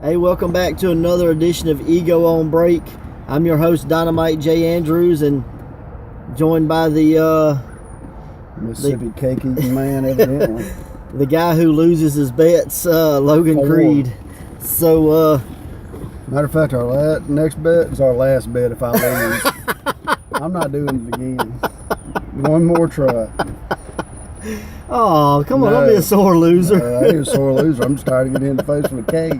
Hey, welcome back to another edition of Ego on Break. I'm your host, Dynamite J. Andrews, and joined by the Mississippi cake eating man, evidently. the guy who loses his bets, Logan Creed. So, matter of fact, our next bet is our last bet if I lose. I'm not doing it again. One more try. Oh, come on, don't be a sore loser. I ain't a sore loser. I'm just tired of getting in the face with a cake.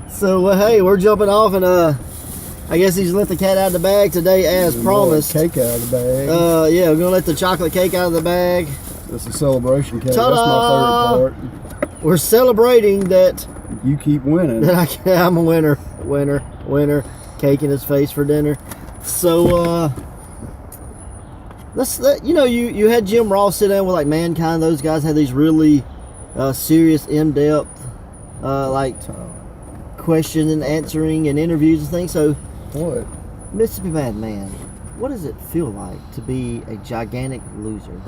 So, hey, we're jumping off, and I guess he's let the cat out of the bag today as promised. Cake out of the bag. Yeah, we're going to let the chocolate cake out of the bag. That's a celebration cake. Ta-da! That's my favorite part. We're celebrating that You keep winning. I'm a winner. Cake in his face for dinner. So, you had Jim Ross sit down with like Mankind. Those guys had these really serious, in-depth, question and answering and interviews and things. So, What? Mississippi Madman, what does it feel like to be a gigantic loser?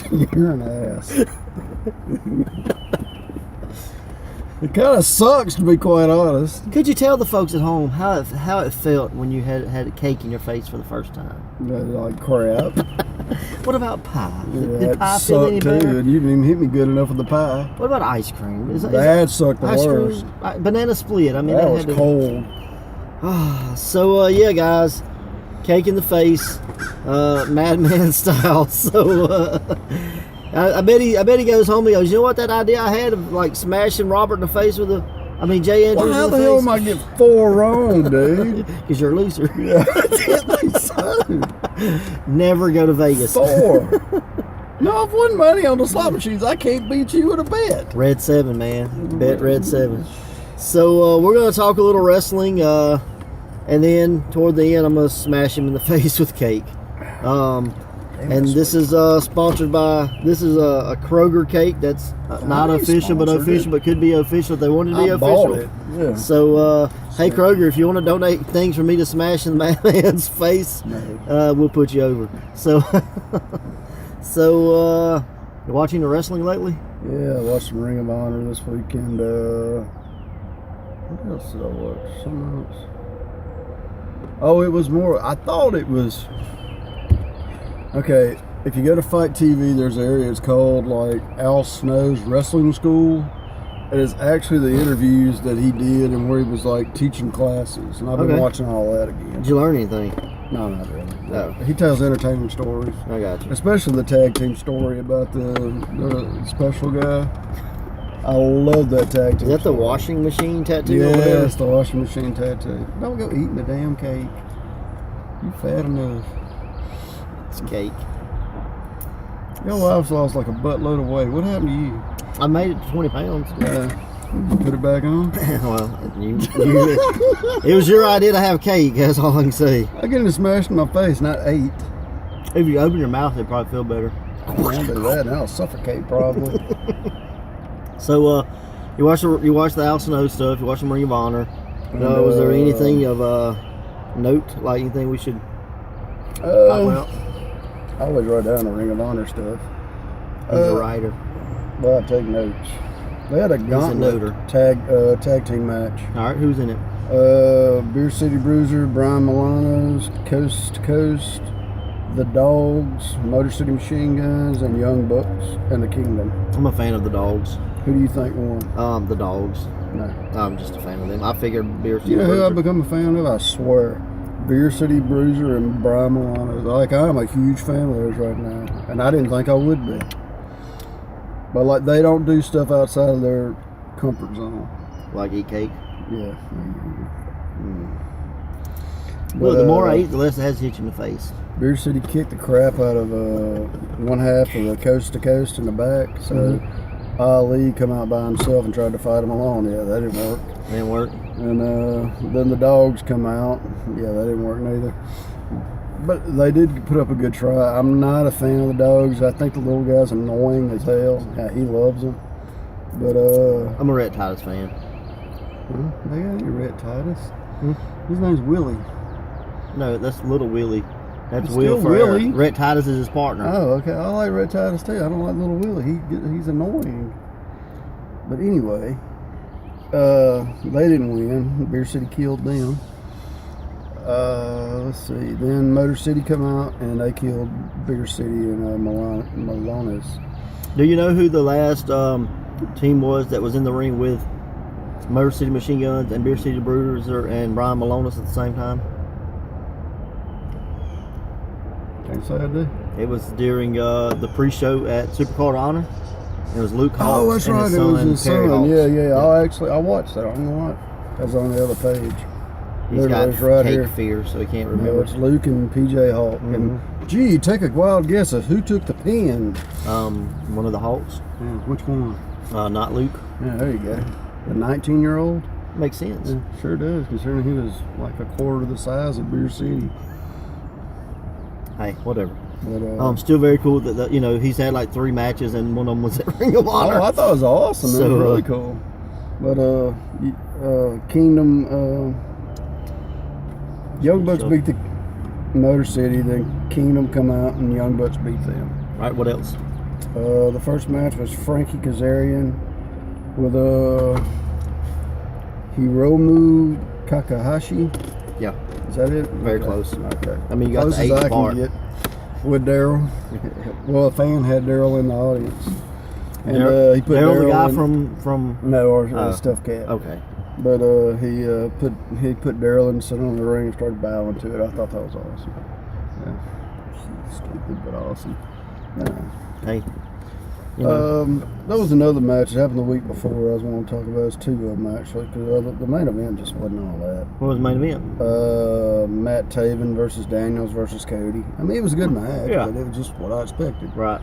You're an ass. It kind of sucks, to be quite honest. Could you tell the folks at home how it felt when you had a cake in your face for the first time? Like crap. What about pie? Yeah, Did pie that feel any sucked too, better? and you didn't even hit me good enough with the pie. What about ice cream? That sucked the ice worst. cream, banana split. I mean, That was cold. So yeah, guys, cake in the face, Madman style. So I bet he goes home. He goes, you know what? That idea I had of like smashing Robert in the face with Jay Andrews. Well, how in the the hell face? am I get 4 wrong, dude? Because you're a loser. Yeah, so. Never go to Vegas. 4. No, I've won money on the slot machines. I can't beat you with a bet. Red 7, man. Bet Red 7. So we're going to talk a little wrestling, and then toward the end, I'm going to smash him in the face with cake. And this is sponsored by. This is a Kroger cake that's not official, but official, but could be official if they wanted to be official. It. Yeah. So, hey Kroger, if you want to donate things for me to smash in the Madman's face, we'll put you over. So, you watching the wrestling lately? Yeah, I watched some Ring of Honor this weekend. What else did I watch? Something else. Oh, it was more. I thought it was. Okay, if you go to Fight TV, there's an area it's called like Al Snow's Wrestling School. It is actually the interviews that he did and where he was like teaching classes. And I've been watching all that again. Did you learn anything? No, not really. No. He tells entertaining stories. I got you. Especially the tag team story about the special guy. I love that tag team. Is that the story. washing machine tattoo? Yeah, over there? it's the washing machine tattoo. Don't go eating the damn cake. You fat enough. It's cake. Your wife's lost like a buttload of weight. What happened to you? I made it to 20 pounds. You put it back on? Well, it was your idea to have cake. That's all I can say. I get it smashed in my face, not ate. If you open your mouth, it'd probably feel better. I won't do that. I'll suffocate probably. So, you watch the Al Snow stuff. You watch the Ring of Honor. Was there anything of note, like anything we should talk about? I always write down the Ring of Honor stuff. He's a writer. Well, I take notes. They had a gauntlet tag team match. All right, who's in it? Beer City Bruiser, Brian Milano's, Coast to Coast, The Dogs, Motor City Machine Guns, and Young Bucks, and The Kingdom. I'm a fan of the Dogs. Who do you think won? The Dogs. No. I'm just a fan of them. I figured Beer City. You know who Bruiser. I've become a fan of? I swear. Beer City Bruiser and Brian Milano. Like, I'm a huge fan of theirs right now. And I didn't think I would be. But, like, they don't do stuff outside of their comfort zone. Like eat cake? Yeah. Look, the more I eat, the less it has to hit you in the face. Beer City kicked the crap out of one half of the Coast to Coast in the back. So, Ali come out by himself and tried to fight him alone. Yeah, that didn't work. Didn't work? And then the Dogs come out. Yeah, that didn't work neither. But they did put up a good try. I'm not a fan of the Dogs. I think the little guy's annoying as hell. Yeah, he loves them. But I'm a Rhett Titus fan. They got you, Rhett Titus. His name's Willie. No, that's Little Willie. That's It's Will still Ferrell. Willie. Rhett Titus is his partner. Oh, okay. I like Rhett Titus too. I don't like Little Willie. He's annoying. But anyway, they didn't win. Beer City killed them. Let's see. Then Motor City come out and they killed Beer City and Malones. Do you know who the last team was that was in the ring with Motor City Machine Guns and Beer City Bruiser and Brian Malonis at the same time? Can't say I do. It was during the pre-show at Supercard Honor. It was Luke Hawks. Oh, that's and right. his It son, was his Terry son. Hawks. Yeah. I watched that. I don't know what. That's on the other page. He's got It's right cake here. fear, so he can't No, remember. it's Luke and PJ Hawk. And gee, take a wild guess of who took the pin. One of the Hawks. Yeah, which one? Not Luke. Yeah, there you go. The 19-year-old. Makes sense. Yeah, sure does, considering he was like a quarter the size of Beer City. Hey, whatever. But, Still very cool that he's had like 3 matches and one of them was at Ring of Honor. oh, I thought it was awesome. So, It was really cool. But Kingdom, Young Bucks beat the Motor City. Then Kingdom come out and Young Bucks beat them. Right. What else? The first match was Frankie Kazarian with Hiromu Takahashi. Yeah. Is that it? Very Okay. close. Okay. I mean, you got Close the as I 8 can part. get with Daryl. Well, a fan had Daryl in the audience, and he put Daryl, the guy in, from. no, or Stuff Cat. Okay. But he put Daryl in, sit on the ring, and started bowing to it. I thought that was awesome. Yeah. Stupid but awesome. Yeah. Hey. That was another match that happened the week before. I was going to talk about. It's 2 of them actually, because the main event just wasn't all that. What was the main event? Matt Taven versus Daniels versus Cody. I mean, it was a good match, Yeah. but it was just what I expected. Right.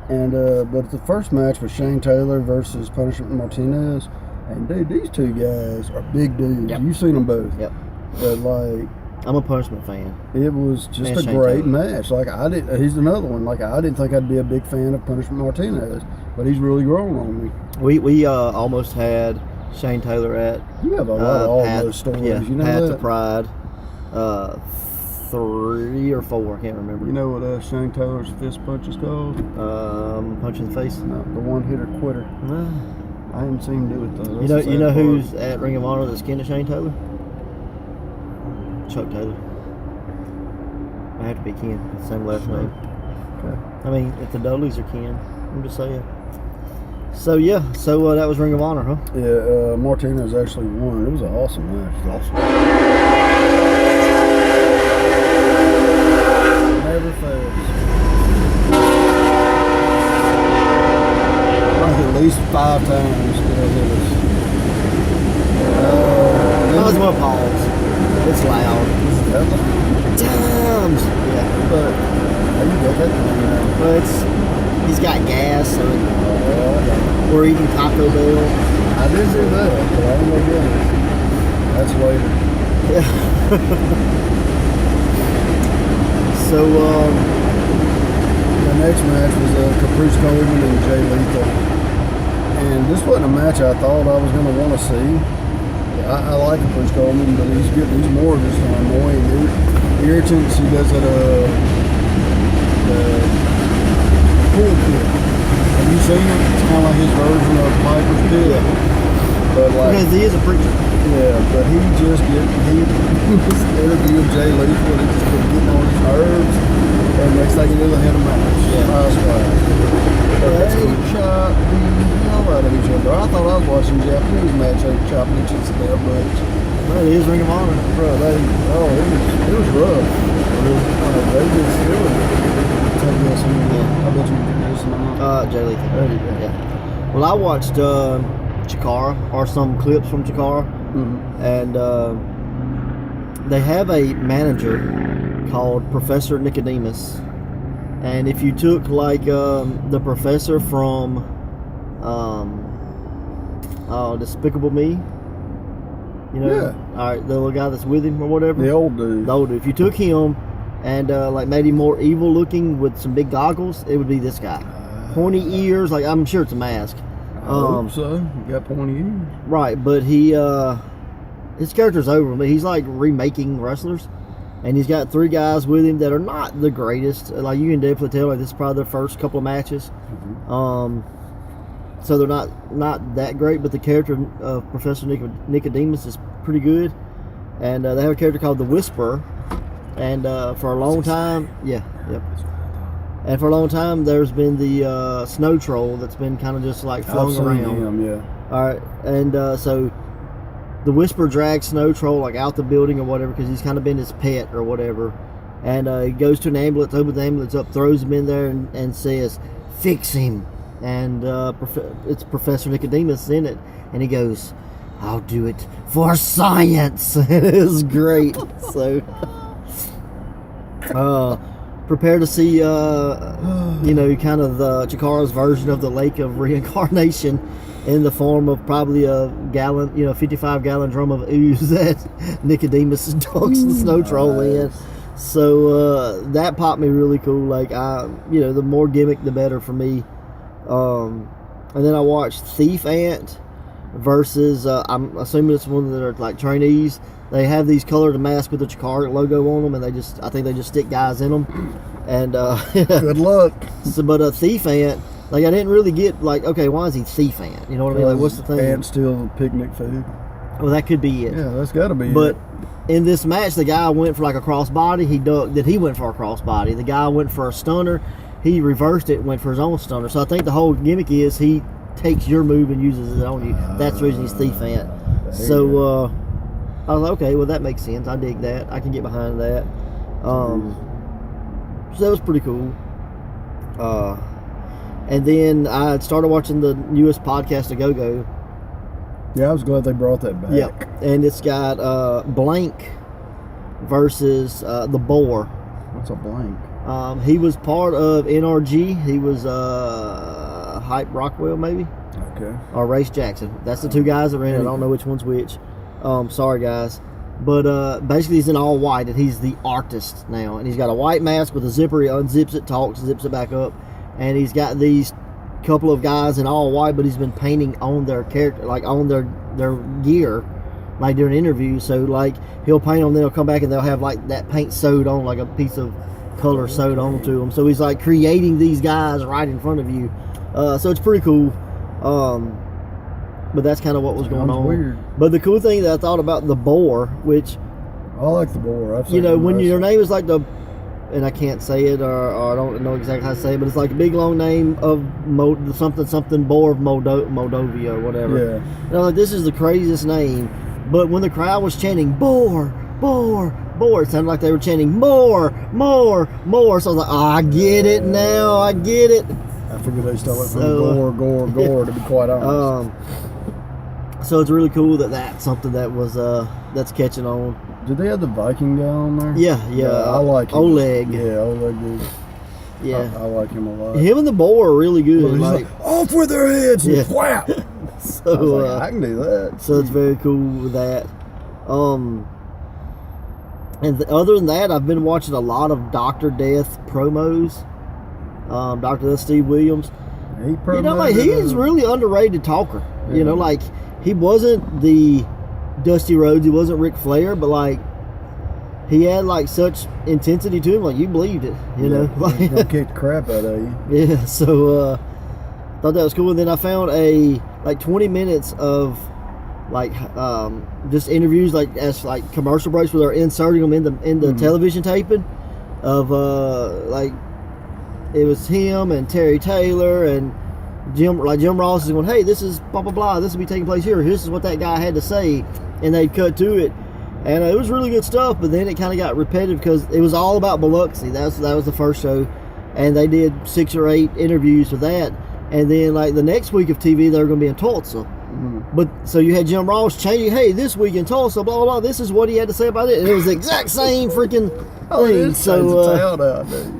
And but the first match was Shane Taylor versus Punishment Martinez. And dude, these 2 guys are big dudes. Yep. You've seen them both. Yep. But like, I'm a Punishment fan. it was just And a Shane great Taylor. match. Like he's another one. Like I didn't think I'd be a big fan of Punishment Martinez, but he's really grown on me. We almost had Shane Taylor at You have a lot of all Path- those stories. Yeah, You know Path to that? Pride. 3 or 4, I can't remember. You know what Shane Taylor's fist punch is called? Punch in the face. No, the one hitter quitter. No. I haven't seen him do it though. You That's the know sad part. who's at Ring of Honor that's kin to Shane Taylor? Chuck Taylor. I have to be kin. It's the same last name. Okay. I mean, if the Dudleys are kin, I'm just saying. So yeah, that was Ring of Honor, huh? Yeah, Martinez actually won. It was an awesome match. It was awesome. Never fails. Like at least 5 times. That was more pause. It's loud. Times. Yeah. But how you got that thing now? But he's got gas, so we're eating Taco Bell. I did do that, but I ain't gonna get it. That's later. Yeah. So, The next match was Caprice Coleman and Jay Lethal. And this wasn't a match I thought I was going to want to see. I like Caprice Coleman, but he's more just an annoying irritant. He does it, pull kick. Have you seen it? It's kind of like his version of Piper's Pit. Yeah. But like, because he is a preacher. yeah, but he was interviewing Jay Lethal and it just kept getting on his nerves. And next thing you know, they had a match. Yeah. Nice fight. that's They cool. chopped the hell out of each other. I thought I was watching a Japanese match. They chopping each other's their butts. Well, it is Ring of Honor. Bro, it was rough. They just it was. I bet you can do some. Jay Lethal. There you go. Yeah. Well, I watched Chikara, or some clips from Chikara, and they have a manager called Professor Nicodemus. And if you took like the professor from Despicable Me, you know, Yeah. all right, the little guy that's with him or whatever, The old dude. the old dude. If you took him and like made him more evil looking with some big goggles, it would be this guy. Pointy ears, like I'm sure it's a mask. I hope so. You got pointy ears. Right, but his character's over, but he's like remaking wrestlers. And he's got 3 guys with him that are not the greatest. Like you can definitely tell, like this is probably their first couple of matches. so they're not that great. But the character of Professor Nicodemus is pretty good, and they have a character called the Whisperer, and for a long time, and for a long time, there's been the Snow Troll that's been kind of just like floating around. All right, and so the Whisperer drags Snow Troll like out the building or whatever because he's kind of been his pet or whatever. And he goes to an ambulance, opens the ambulance up, throws him in there, and says, "Fix him." And it's Professor Nicodemus in it, and he goes, "I'll do it for science." It is great. So, prepare to see, kind of the Chikara's version of the Lake of Reincarnation in the form of probably a gallon, 55-gallon drum of ooze that Nicodemus dunks the Snow Troll in. So that popped me really cool. Like the more gimmick, the better for me. And then I watched Thief Ant versus. I'm assuming it's one that are like trainees. They have these colored masks with the Chikara logo on them, and I think they just stick guys in them. And good luck. So, but Thief Ant, like I didn't really get like, okay, why is he Thief Ant? You know what I mean? Like, what's the thing? Ant steal picnic food. Well, that could be it. Yeah, that's got to be it. But in this match, the guy went for like a crossbody. He ducked that. He went for a crossbody. The guy went for a stunner. He reversed it and went for his own stunner. So I think the whole gimmick is he takes your move and uses it on you. That's the reason he's Thief Ant. So I was like, okay, well that makes sense. I dig that. I can get behind that. So that was pretty cool. And then I started watching the newest podcast, A Go-Go. Yeah, I was glad they brought that back. Yep, and it's got Blank versus the Boar. What's a Blank? He was part of NRG. He was Hype Rockwell, maybe. Okay. Or Race Jackson. That's the two guys that ran it. I don't know which one's which. Sorry, guys. But basically, he's in all white, and he's the artist now. And he's got a white mask with a zipper. He unzips it, talks, zips it back up. And he's got these couple of guys in all white, but he's been painting on their character, like on their gear, like during interviews. So like he'll paint them, then he'll come back and they'll have like that paint sewed on, like a piece of color sewed onto them. So he's like creating these guys right in front of you. So it's pretty cool. But that's kind of what was going on. Weird. But the cool thing that I thought about the Boar, which I like the Boar. I've seen when your name is like the, and I can't say it, or I don't know exactly how to say it, but it's like a big long name of something Boar of Moldovia or whatever. Yeah. And I was like, this is the craziest name. But when the crowd was chanting Boar, Boar, Boar, it sounded like they were chanting more, more, more. So I was like, I get it now. I get it. I figured they stole it from gore, to be quite honest. So it's really cool that's something that was that's catching on. Did they have the Viking guy on there? Yeah. I like him. Oleg. Yeah, Oleg dude. Yeah. I like him a lot. Him and the Boar are really good. Well, he's like, off with their heads and whap. So I was like, I can do that. So it's very cool with that. And other than that, I've been watching a lot of Dr. Death promos. Dr. Death Steve Williams. He's really underrated talker. Yeah. He wasn't the Dusty Rhodes, he wasn't Ric Flair, but he had such intensity to him, you believed it, know. He'll kick the crap out of you. Yeah, so thought that was cool. And then I found 20 minutes of just interviews as commercial breaks where they're inserting them in the television taping of it was him and Terry Taylor and Jim Ross is going, hey, this is blah blah blah, this will be taking place here, this is what that guy had to say, and they'd cut to it, and it was really good stuff. But then it kind of got repetitive because it was all about Biloxi. That was the first show, and they did 6 or 8 interviews with that, and then the next week of TV they were going to be in Tulsa. But so you had Jim Ross changing, hey, this week in Tulsa, blah blah blah, this is what he had to say about it, and it was the exact same freaking thing.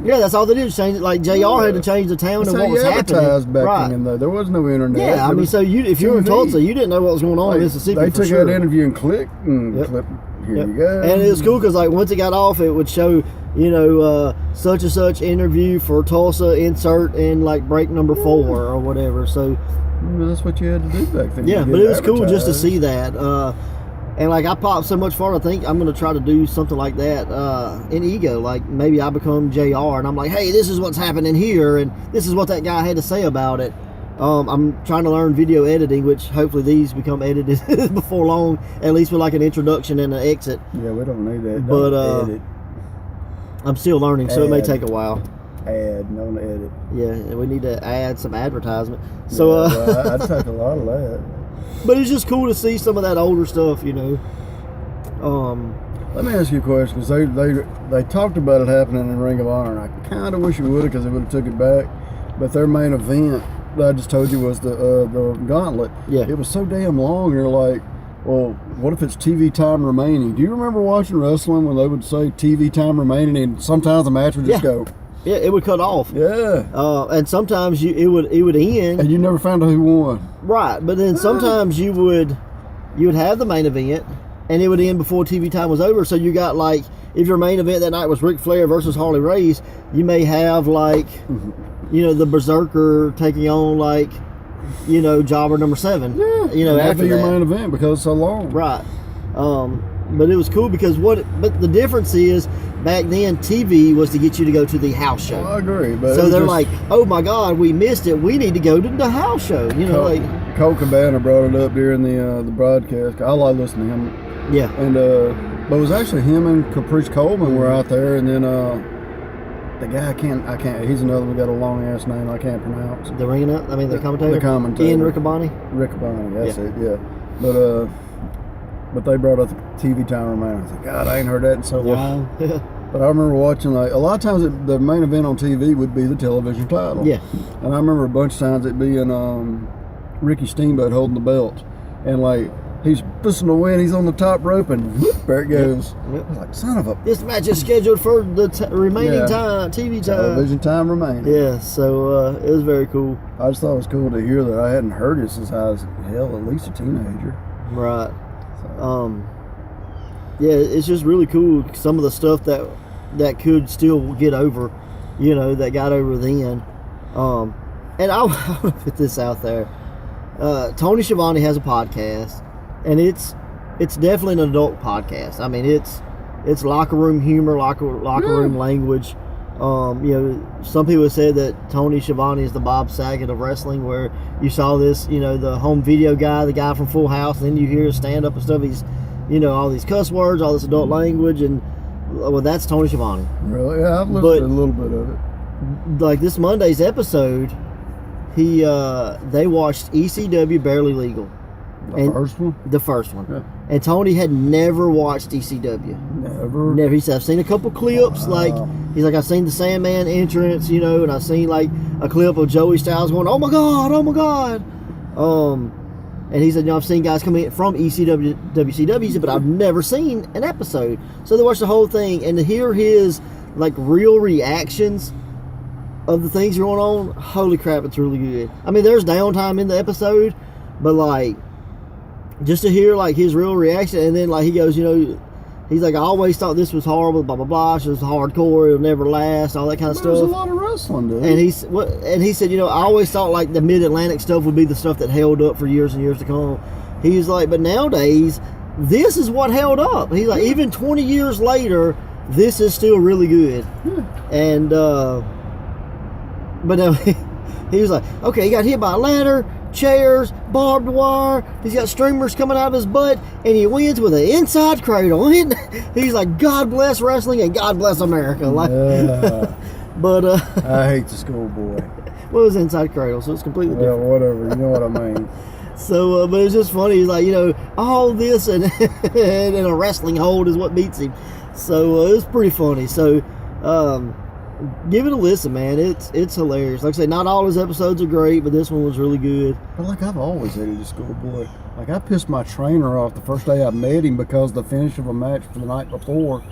Yeah, that's all they did was change it. JR had to change the town and what was happening. Back then, though. There was no internet. Yeah, if you were in Tulsa, you didn't know what was going on in Mississippi. They took that interview and clicked and clipped. Here you go. And it was cool because once it got off, it would show such and such interview for Tulsa, insert in break number 4 or whatever. So. Well, that's what you had to do back then. Yeah, but it was cool just to see that. And I popped so much fun, I think I'm going to try to do something like that in Ego. Maybe I become JR and I'm like, hey, this is what's happening here and this is what that guy had to say about it. I'm trying to learn video editing, which hopefully these become edited before long, at least with like an introduction and an exit. Yeah, we don't need that. But edit. I'm still learning, so it may take a while. No edit. Yeah, and we need to add some advertisement. So I'd take a lot of that. But it's just cool to see some of that older stuff, you know. Let me ask you a question, because they talked about it happening in Ring of Honor, and I kind of wish it would have, because they would have took it back. But their main event that I just told you was the Gauntlet. Yeah. It was so damn long. You're like, well, what if it's TV time remaining? Do you remember watching wrestling when they would say TV time remaining, and sometimes the match would just go? Yeah, it would cut off. Yeah. And sometimes it would end. And you never found out who won. Right, but then sometimes you would have the main event, and it would end before TV time was over. So you got like, if your main event that night was Ric Flair versus Harley Race, you may have like, you know, the Berserker taking on like, you know, Jobber number 7. Yeah. You know, after your that. main event because it's so long. Right. But it was cool because but the difference is back then TV was to get you to go to the house show. Well, I agree, but so they're like, oh my God, we missed it. We need to go to the house show. You know, Cole Cabana brought it up during the broadcast. I like listening to him. Yeah. And but it was actually him and Caprice Coleman were out there, and then the guy I can't. He's another one got a long ass name I can't pronounce. The ring up. I mean the commentator. The commentator. Ian Riccaboni. Riccaboni. That's it. Yeah. But they brought up the TV time remaining. I was like, God, I ain't heard that in so long. Yeah. But I remember watching, like, a lot of times the main event on TV would be the television title. Yeah. And I remember a bunch of times it being Ricky Steamboat holding the belt. And, like, he's pissing to win. He's on the top rope, and whoop, there it goes. Yep. I was like, son of a... This match is scheduled for the remaining time, TV time. Television time remaining. Yeah, so it was very cool. I just thought it was cool to hear that. I hadn't heard it since I was, hell, at least a teenager. Right. Yeah, it's just really cool. Some of the stuff that could still get over, you know, that got over then. And I want to put this out there. Tony Schiavone has a podcast, and it's definitely an adult podcast. I mean, it's locker room humor, locker room language. You know, some people have said that Tony Schiavone is the Bob Saget of wrestling, where you saw this, you know, the home video guy, the guy from Full House, and then you hear his stand-up and stuff. He's, you know, all these cuss words, all this adult language, and, well, that's Tony Schiavone. Really? Yeah, I've listened to a little bit of it. Like this Monday's episode, they watched ECW Barely Legal. The first one? The first one. Yeah. And Tony had never watched ECW. Never. He said, I've seen a couple clips. Like, he's like, I've seen the Sandman entrance, you know, and I've seen like a clip of Joey Styles going, oh my God, oh my God. And he said, you know, I've seen guys come in from ECW, WCW, he said, but I've never seen an episode. So they watched the whole thing, and to hear his like real reactions of the things going on, holy crap, it's really good. I mean, there's downtime in the episode, but like, just to hear like his real reaction, and then like he goes, you know, he's like, I always thought this was horrible, blah blah blah. It was hardcore, it'll never last, all that kind of stuff. There's a lot of wrestling, dude. And he said, you know, I always thought like the Mid-Atlantic stuff would be the stuff that held up for years and years to come. He's like, but nowadays, this is what held up. He's like, even 20 years later, this is still really good. And but he was like, okay, he got hit by a ladder, chairs, barbed wire. He's got streamers coming out of his butt, and he wins with an inside cradle. He's like, God bless wrestling and God bless America. Like, but I hate the schoolboy. Well, it was inside cradle, so it's completely different. Whatever. You know what I mean. So, but it's just funny. He's like, you know, all this and and a wrestling hold is what beats him. So it was pretty funny. So, give it a listen, man. It's hilarious. Like I say, not all his episodes are great, but this one was really good. But like, I've always hated the schoolboy. Like, I pissed my trainer off the first day I met him because the finish of a match for the night before,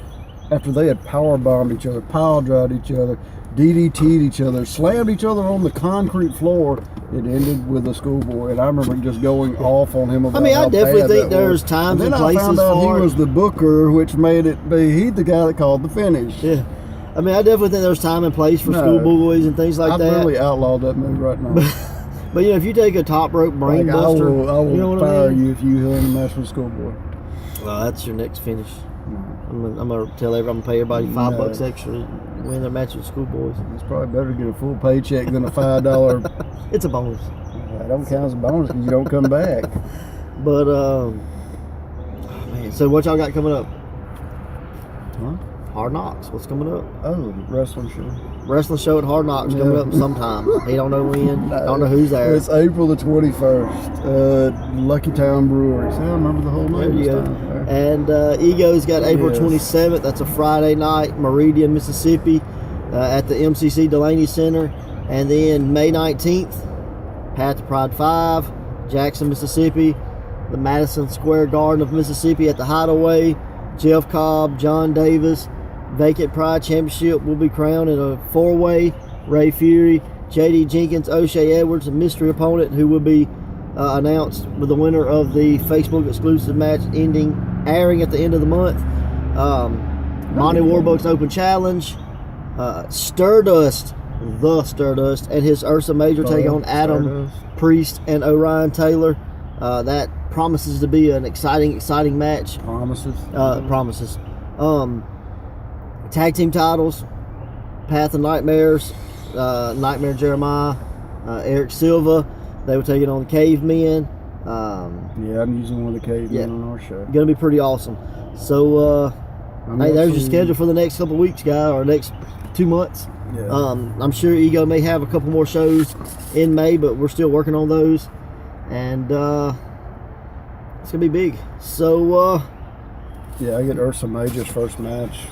after they had power bombed each other, pile drived each other, DDT'd each other, slammed each other on the concrete floor, it ended with a schoolboy. And I remember just going off on him about I definitely think there's times and places for it. Then I found out he was the booker, which made it be he the guy that called the finish. Yeah. I mean, I definitely think there's time and place for schoolboys and things like that. I've really outlawed that move right now. But you know, if you take a top rope brain buster, I will you know fire you if you hit in a match with schoolboy. Well, that's your next finish. I'm gonna pay everybody $5 extra to win their match with schoolboys. It's probably better to get a full paycheck than a $5. It's a bonus. That don't count as a bonus because you don't come back. But oh, man, so what y'all got coming up? Huh? Hard Knocks. What's coming up? Oh, wrestling show. Wrestling show at Hard Knocks coming up sometime. He don't know when. No. Don't know who's there. It's April the 21st. Lucky Town Brewery. See, I remember the whole There name you this go. time. And Ego's got April 27th. That's a Friday night, Meridian, Mississippi, at the MCC Delaney Center. And then May 19th, Path to Pride 5, Jackson, Mississippi, the Madison Square Garden of Mississippi at the Hideaway. Jeff Cobb, John Davis, Vacant Pride Championship will be crowned in a 4-way. Ray Fury, J.D. Jenkins, O'Shea Edwards, a mystery opponent who will be announced with the winner of the Facebook exclusive match airing at the end of the month. Monty Warbucks Open Challenge. Stardust, and his Ursa Major take on Adam Priest and Orion Taylor. That promises to be an exciting match. Promises. Tag team titles, Path of Nightmares, Nightmare Jeremiah, Eric Silva. They were taking on the Cavemen. Yeah, I'm using one of the Cavemen on our show. Gonna be pretty awesome. So, hey, there's your schedule for the next couple of weeks, guys, or next 2 months. Yeah. I'm sure Ego may have a couple more shows in May, but we're still working on those, and it's gonna be big. So, yeah, I get Ursa Major's first match.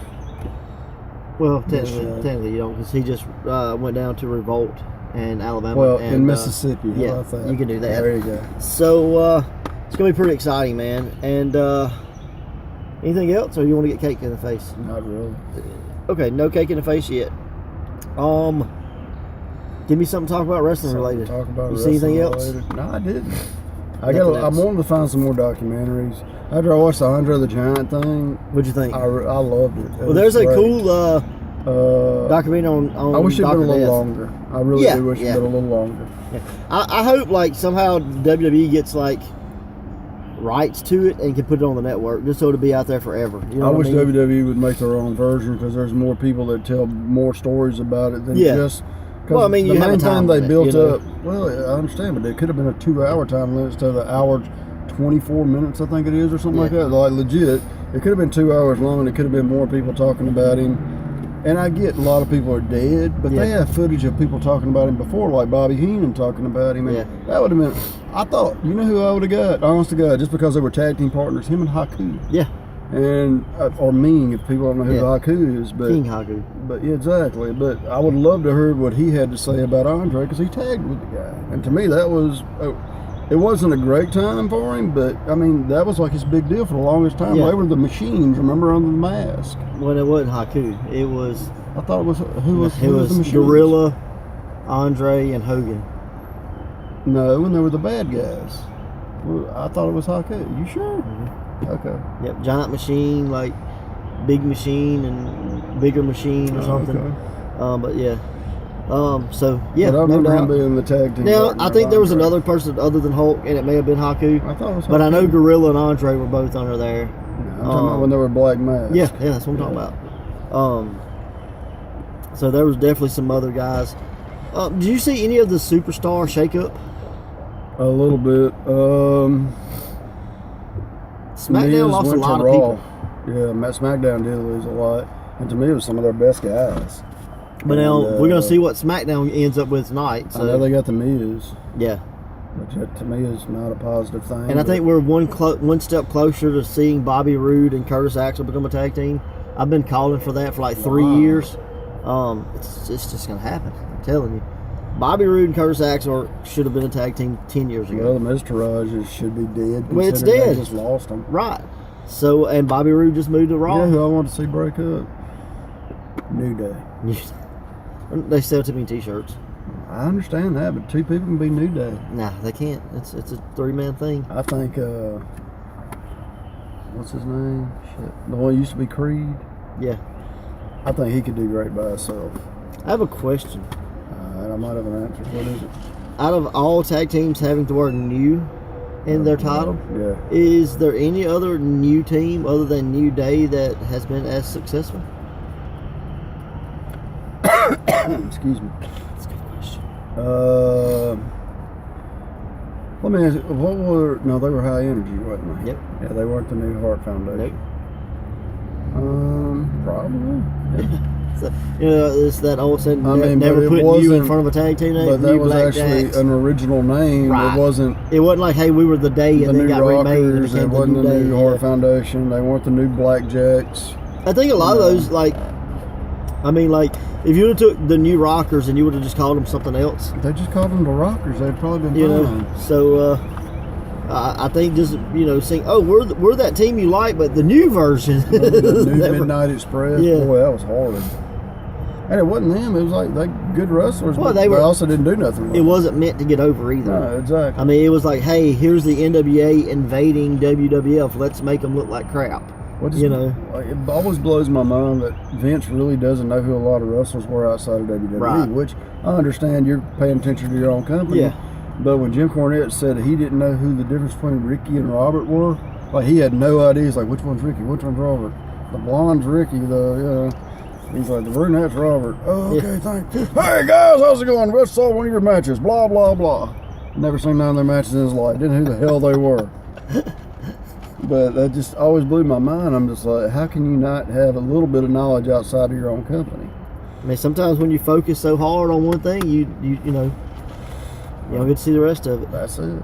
well, technically you don't, because he just went down to Revolt in Alabama. Well, and, in Mississippi. How yeah, about that? you can do that. There you go. So it's gonna be pretty exciting, man. And anything else, or you want to get cake in the face? Not really. Okay, no cake in the face yet. Give me something to talk about wrestling related. Talk about you see anything else? Related. No, I didn't. Nothing I wanted to find some more documentaries. After I watched the Andre the Giant thing, What'd you think? I loved it. Well, there's a cool documentary on I wish it'd Dr. been a little Death. longer. I really do wish it'd been a little longer. Yeah. I hope like somehow WWE gets like rights to it and can put it on the network just so it'll be out there forever. You know I what wish I mean? WWE would make their own version because there's more people that tell more stories about it than just. Well, I mean, the you have main a time time they limit, built you know? up. Well, I understand, but it could have been a 2-hour time limit instead of an hour, 24 minutes, I think it is, or something like that. Like legit, it could have been 2 hours long, and it could have been more people talking about him. And I get a lot of people are dead, but they have footage of people talking about him before, like Bobby Heenan talking about him. And that would have been. I thought, you know who I would have got? Honest to God, just because they were tag team partners, him and Haku. Yeah. And or Ming, if people don't know who Haku is, but King Haku. But yeah, exactly. But I would love to hear what he had to say about Andre because he tagged with the guy, and to me that was. It wasn't a great time for him, but I mean that was like his big deal for the longest time. Yeah. They were the machines, remember, under the mask. When it wasn't Haku, it was. I thought it was who was the machines? Gorilla, Andre, and Hogan. No, when they were the bad guys. Well, I thought it was Haku. You sure? Mm-hmm. Okay. Yep, giant machine, like big machine and bigger machine or something. Okay. But yeah. So yeah. But I remember him being the tag team. Now I think there was Andre. another person other than Hulk, and it may have been Haku. I thought it was Haku. But I know Gorilla and Andre were both under there. I'm talking about when they were black masks. Yeah, that's what I'm talking about. So there was definitely some other guys. Did you see any of the Superstar Shake Up? A little bit. SmackDown lost a lot of people. Yeah, SmackDown did lose a lot. And to me, it was some of their best guys. But now we're going to see what SmackDown ends up with tonight. So. I know they got the Miz. Yeah. Which to me is not a positive thing. And I think we're one step closer to seeing Bobby Roode and Curtis Axel become a tag team. I've been calling for that for like 3 years. It's just going to happen. I'm telling you. Bobby Roode and Curtis Axel should have been a tag team 10 years ago. Well, the Miztourage should be dead. Well, it's dead. They just lost them. Right. So, and Bobby Roode just moved to Raw. Yeah, who I want to see break up? New Day. They sell too many t-shirts. I understand that, but 2 people can be New Day. Nah, they can't. It's a 3-man thing. I think, what's his name? Shit. The one who used to be Creed? Yeah. I think he could do great by himself. I have a question. I might have an answer. What is it? Out of all tag teams having the word new in their title, is there any other new team other than New Day that has been as successful? Excuse me. That's a good question. Let me ask you, what were... No, they were High Energy, wasn't they? Yep. Yeah, they weren't the New Heart Foundation. Nope. Probably. Yeah. So, it's that old saying, I mean, never but it putting you in wasn't- front of a tag team name. But that New was Black actually Jacks. an original name. Right. It wasn't It wasn't like, hey, we were the Day the and then New got remade. And Rockers. It became wasn't the Day. New Heart Foundation. They weren't the New Black Jacks. I think a lot of those, like, I mean, like, if you would have took the New Rockers and you would have just called them something else, They just called them the Rockers. They'd probably been you fine. know. So I think just saying, oh, we're that team you like, but the new version, The New Never- Midnight Express. Yeah. Boy, that was horrid. And it wasn't them. It was like they good wrestlers, Well, but they they were- also didn't do nothing. With it wasn't meant to get over either. No, exactly. I mean, it was like, hey, here's the NWA invading WWF. Let's make them look like crap. What you know. like, it always blows my mind that Vince really doesn't know who a lot of wrestlers were outside of WWE. Right. Which I understand you're paying attention to your own company. Yeah. But when Jim Cornette said he didn't know who the difference between Ricky and Robert were, like he had no idea. He's like, which one's Ricky? Which one's Robert? The blonde's Ricky. He's like, the brunette's Robert. Oh, okay, thanks. Hey guys, how's it going? Let's saw one of your matches. Blah blah blah. Never seen none of their matches in his life. Didn't know who the hell they were. But that just always blew my mind. I'm just like, how can you not have a little bit of knowledge outside of your own company? I mean, sometimes when you focus so hard on one thing, you don't get to see the rest of it. That's it.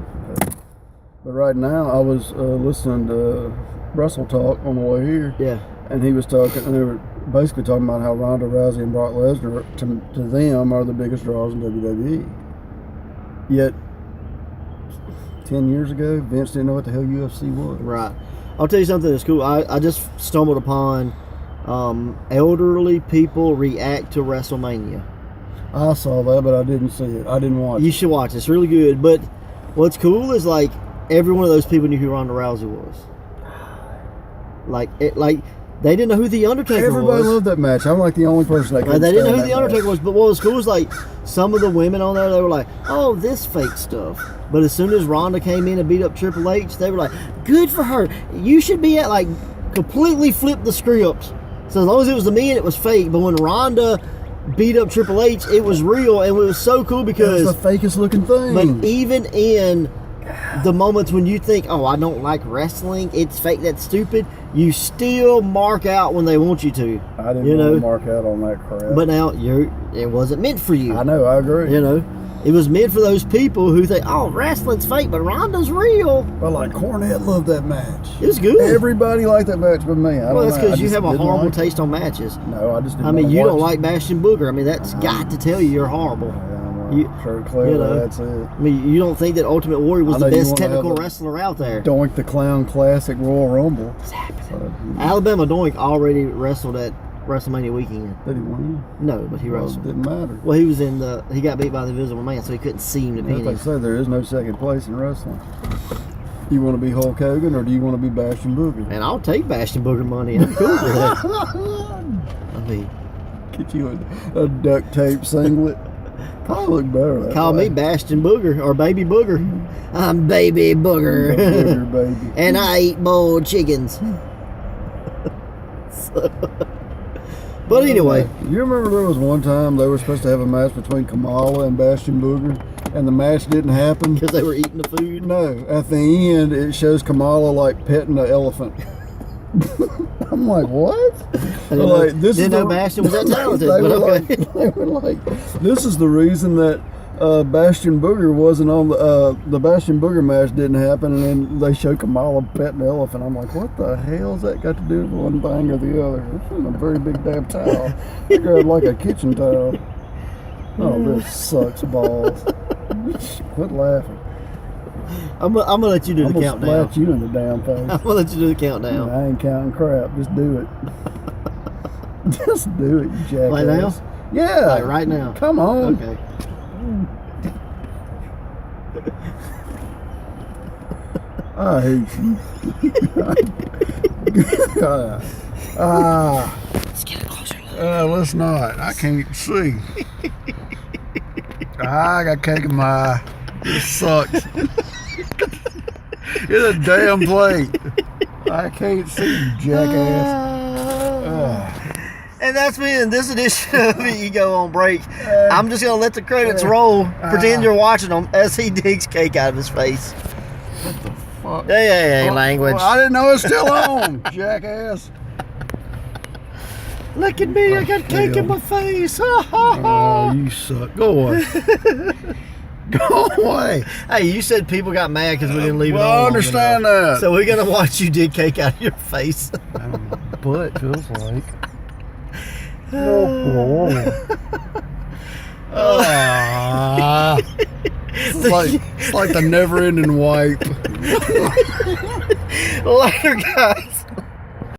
But right now, I was listening to Russell talk on the way here, Yeah. and he was talking, and they were basically talking about how Ronda Rousey and Brock Lesnar, to them, are the biggest draws in WWE. Yet, 10 years ago, Vince didn't know what the hell UFC was. Right. I'll tell you something that's cool. I just stumbled upon elderly people react to WrestleMania. I saw that, but I didn't see it. I didn't watch You it. should watch it. It's really good. But what's cool is, like, every one of those people knew who Ronda Rousey was. Like they didn't know who The Undertaker Everybody was. loved that match. I'm like the only person that couldn't They didn't know who stand The that Undertaker match. was. But what was cool is, like, some of the women on there, they were like, oh, this fake stuff. But as soon as Ronda came in and beat up Triple H, they were like, good for her. You should be at, like, completely flip the script. So as long as it was the men, it was fake. But when Ronda beat up Triple H, it was real. And it was so cool It because... was the fakest looking thing. But even in the moments when you think, oh, I don't like wrestling, it's fake, that's stupid, you still mark out when they want you to. I didn't you want know? to mark out on that crap. But now it wasn't meant for you. I know, I agree. You know, it was meant for those people who think, oh, wrestling's fake, but Ronda's real. But like Cornette loved that match. It was good. Everybody liked that match but me. Well, that's because you have a horrible taste on matches. No, I just didn't I mean, wanna you don't watch like Bastion Booger. I mean, that's got to tell you you're horrible. it. Yeah, You- I'm sure clearly you know. that's it. I mean, you don't think that Ultimate Warrior was I the know you best wanna have technical a- wrestler out there. Doink the Clown Classic Royal Rumble. So, Alabama Doink already wrestled at WrestleMania weekend. did he win? No, but he Well, it wrestled. didn't matter. Well, he was in the. He got beat by the Invisible Man, so he couldn't seem to As pin they him. say, there is no second place in wrestling. You want to be Hulk Hogan or do you want to be Bastion Booger? And I'll take Bastion Booger money. I'm cool with that. I mean, Get you a duct tape singlet. Probably look better that call way. me Bastion Booger or Baby Booger. I'm Baby Booger, Booger, baby. and I eat boiled chickens. So- but anyway, You remember there was one time they were supposed to have a match between Kamala and Bastion Booger, and the match didn't happen? because they were eating the food. No, at the end it shows Kamala like petting the elephant. I'm like, what? I didn't know, didn't know Bastion was that talented. they, But were okay. like, they were like, this is the reason that Bastion Booger wasn't on the Bastion Booger match didn't happen, and then they showed Kamala petting the elephant. I'm like, what the hell's that got to do with one thing or the other? This is a very big damn towel. I grabbed like a kitchen towel. Oh, this sucks balls. Quit laughing. I'm gonna let you do I'm the gonna countdown. splat you in the damn face. I'm gonna let you do the countdown. I ain't counting crap. Just do it. Just do it, you jackass. Right now? Yeah. Like right now. Come on. Okay. I hate you. Let's get it closer. Let's not. I can't see. I got cake in my eye. This sucks. It's a damn plate. I can't see, you jackass. And that's been this edition of Ego on Break. I'm just gonna let the credits roll. Pretend you're watching them as he digs cake out of his face. What the fuck? Hey, language. Well, I didn't know it was still on, jackass. Look at me, I got cake in my face. Ha ha ha. Oh, you suck. Go away. Go away. Hey, you said people got mad because we didn't leave it on. Well, I understand that. So we're gonna watch you dig cake out of your face. Butt feels like. It's like the never-ending wipe. Later, guys.